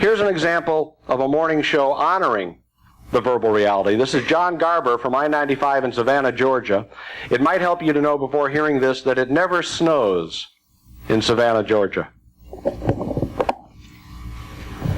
Here's an example of a morning show honoring the verbal reality. This is John Garber from I-95 in Savannah, Georgia. It might help you to know before hearing this that it never snows in Savannah, Georgia.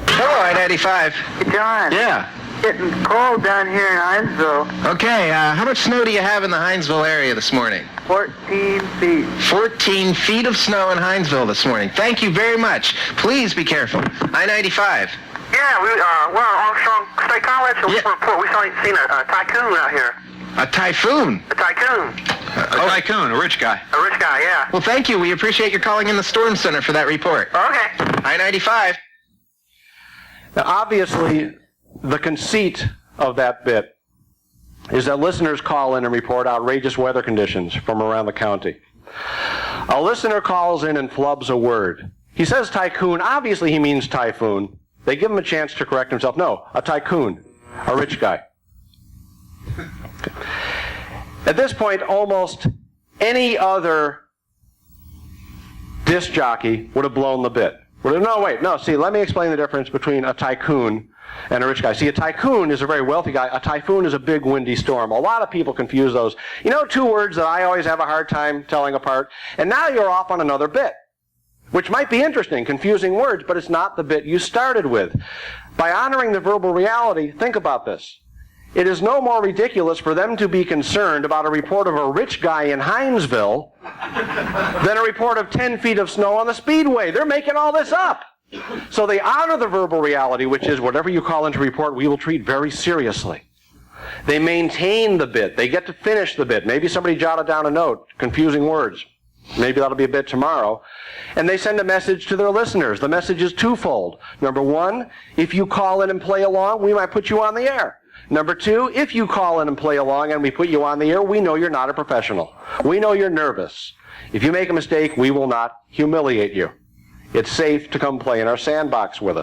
Hello, I-95. Hey, John. Yeah. Getting cold down here in Hinesville. Okay, how much snow do you have in the Hinesville area this morning? 14 feet. 14 feet of snow in Hinesville this morning. Thank you very much. Please be careful. I-95. Yeah, we're on Armstrong State College, so Yeah. we report we seen a tycoon out here. A typhoon. A tycoon. A tycoon, a rich guy. A rich guy, yeah. Well, thank you. We appreciate your calling in the Storm Center for that report. Okay. I-95. Now, obviously, the conceit of that bit is that listeners call in and report outrageous weather conditions from around the county. A listener calls in and flubs a word. He says tycoon. Obviously, he means typhoon. They give him a chance to correct himself. No, a tycoon, a rich guy. At this point, almost any other disc jockey would have blown the bit. See, let me explain the difference between a tycoon and a rich guy. See, a tycoon is a very wealthy guy. A typhoon is a big windy storm. A lot of people confuse those. You know, two words that I always have a hard time telling apart, and now you're off on another bit, which might be interesting, confusing words, but it's not the bit you started with. By honoring the verbal reality, think about this. It is no more ridiculous for them to be concerned about a report of a rich guy in Hinesville than a report of 10 feet of snow on the Speedway. They're making all this up. So they honor the verbal reality, which is whatever you call into report, we will treat very seriously. They maintain the bit. They get to finish the bit. Maybe somebody jotted down a note, confusing words. Maybe that'll be a bit tomorrow. And they send a message to their listeners. The message is twofold. Number one, if you call in and play along, we might put you on the air. Number two, if you call in and play along and we put you on the air, we know you're not a professional. We know you're nervous. If you make a mistake, we will not humiliate you. It's safe to come play in our sandbox with us.